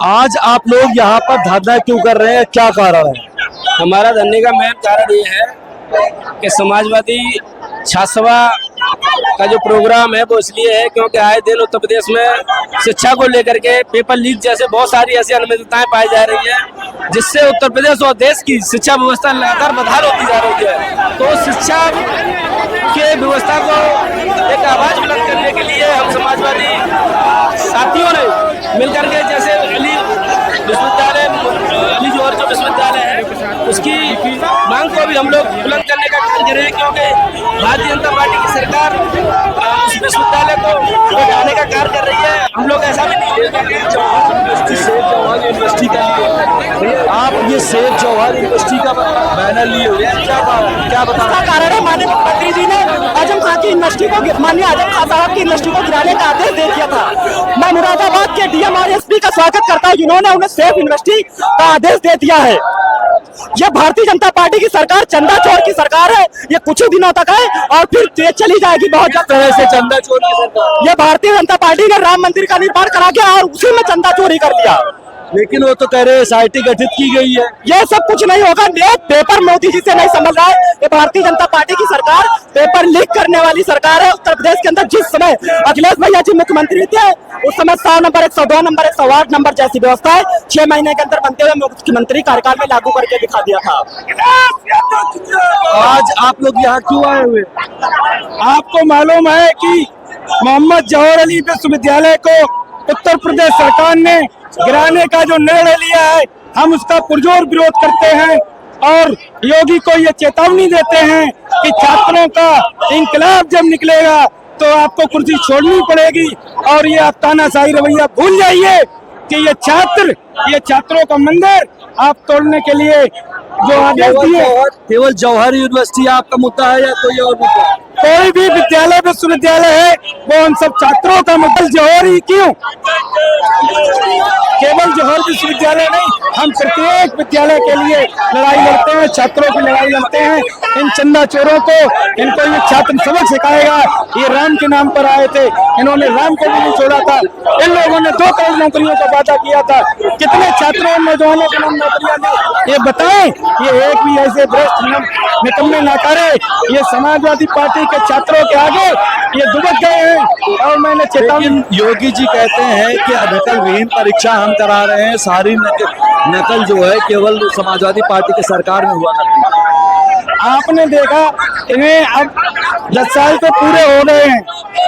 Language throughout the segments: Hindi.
आज आप लोग यहाँ पर धरना क्यों कर रहे हैं, क्या कारण है? हमारा धरने का मेन कारण ये है कि समाजवादी छात्र सभा का जो प्रोग्राम है वो इसलिए है क्योंकि आए दिन उत्तर प्रदेश में शिक्षा को लेकर के पेपर लीक जैसे बहुत सारी ऐसी अनियमितताएं पाई जा रही हैं, जिससे उत्तर प्रदेश और देश की शिक्षा व्यवस्था लगातार बदहाल होती जा रही है। तो शिक्षा के व्यवस्था को एक आवाज बुलंद करने के लिए हम समाजवादी साथियों ने मिलकर के, जैसे अली विश्वविद्यालय, अली जौहर जो विश्वविद्यालय है उसकी मांग को भी हम लोग बुलंद करने का कार्य करें, क्योंकि भारतीय जनता पार्टी की सरकार उस विश्वविद्यालय को हटाने का कार्य कर रही है। हम लोग ऐसा भी नहीं यूनिवर्सिटी का आप ये शेर चौहान यूनिवर्सिटी का बैनर लिए हुए हैं, क्या बता रहे हैं? कारण है माननीय मुख्यमंत्री जी ने आजम खान की यूनिवर्सिटी को, माननीय आजम खान साहब की यूनिवर्सिटी को गिराने का आदेश दे दिया था। मैं मुरादाबाद के डीएम और एसपी का स्वागत करता हूँ जिन्होंने उन्हें सेफ यूनिवर्सिटी का आदेश दे दिया है। यह भारतीय जनता पार्टी की सरकार चंदा चोर की सरकार है। ये कुछ ही दिनों तक है और फिर चली जाएगी बहुत जल्द। तरह से चंदा चोर की सरकार, ये भारतीय जनता पार्टी ने राम मंदिर का निर्माण करा के और उसी में चंदा चोरी कर दिया। लेकिन वो तो कह रहे हैं एसआईटी गठित की गई है। ये सब कुछ नहीं होगा। ये पेपर मोदी जी से नहीं समझ रहा है। ये भारतीय जनता पार्टी की सरकार पेपर लीक करने वाली सरकार है। उत्तर प्रदेश के अंदर जिस समय अखिलेश भैया जी मुख्यमंत्री थे उस समय 100 नंबर, 102 नंबर, 108 नंबर जैसी व्यवस्था है 6 महीने के अंदर बनते हुए मुख्यमंत्री कार्यकाल में लागू करके दिखा दिया था। आज आप लोग यहाँ क्यों आए हुए? आपको मालूम है कि मोहम्मद जौहर अली विश्वविद्यालय को उत्तर प्रदेश सरकार ने गिराने का जो निर्णय लिया है, हम उसका पुरजोर विरोध करते हैं और योगी को ये चेतावनी देते हैं कि छात्रों का इंकलाब जब निकलेगा तो आपको कुर्सी छोड़नी पड़ेगी। और ये आप तानाशाही रवैया भूल जाइए कि ये छात्रों का मंदिर आप तोड़ने के लिए जो आदेश दिए। केवल जौहर यूनिवर्सिटी आपका मुद्दा है या कोई और मुद्दा? कोई भी विद्यालय विश्वविद्यालय है वो हम सब छात्रों का मुद्दा। जौहर ही क्यों, केवल जौहर विश्वविद्यालय नहीं, हम प्रत्येक विद्यालय के लिए लड़ाई लड़ते हैं, छात्रों की लड़ाई लड़ते हैं। इन चंदा चोरों को, इनको ये छात्र सबक सिखाएगा। ये राम के नाम पर आए थे, इन्होंने राम को भी नहीं छोड़ा था। इन लोगों ने 2 करोड़ नौकरियों का वादा किया था। कितने छात्रों नौजवानों को नौकरियां दी, ये बताएं। ये एक भी ऐसे भ्रष्ट निकम्मे ना करे। ये समाजवादी पार्टी के छात्रों के आगे ये दुबक गए हैं। और मैंने चेतावनी, योगी जी कहते हैं कि नकल विहीन परीक्षा हम करा रहे हैं, सारी नकल जो है केवल समाजवादी पार्टी की सरकार में हुआ करती है। आपने देखा इन्हें अब 10 साल तो पूरे हो गए हैं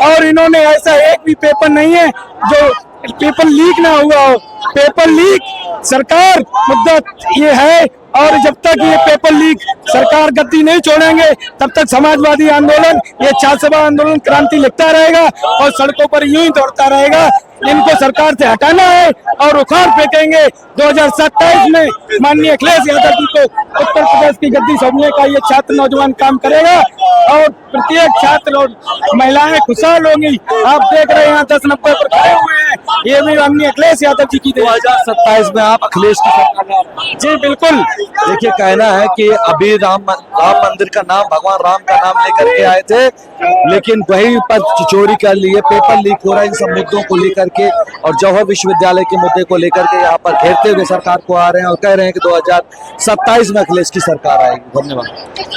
और इन्होंने ऐसा एक भी पेपर नहीं है जो पेपर लीक ना हुआ हो। पेपर लीक सरकार मुद्दा ये है और जब तक ये पेपर लीक सरकार गद्दी नहीं छोड़ेंगे तब तक समाजवादी आंदोलन, ये छात्र सभा आंदोलन क्रांति लिखता रहेगा और सड़कों पर यूं ही दौड़ता रहेगा। इनको सरकार से हटाना है और उखाड़ फेंकेंगे। 2027 में माननीय अखिलेश यादव जी को उत्तर प्रदेश की गद्दी सौंपने का ये छात्र नौजवान काम करेगा और प्रत्येक छात्र और महिलाएं खुशहाल होंगी। आप देख रहे हैं यहाँ 10 नंबर पर खड़े हुए हैं, ये भी माननीय अखिलेश यादव जी की 2027 में आप अखिलेश की सरकार। जी बिल्कुल। देखिए, कहना है कि अभी राम मंदिर का नाम, भगवान राम का नाम लेकर के आए थे, लेकिन वही पर चोरी कर लिए, पेपर लीक हो रहा है, इन सब मुद्दों को लेकर के और जौहर विश्वविद्यालय के मुद्दे को लेकर के यहाँ पर घेरते हुए सरकार को आ रहे हैं और कह रहे हैं कि 2027 में अखिलेश की सरकार आएगी। धन्यवाद।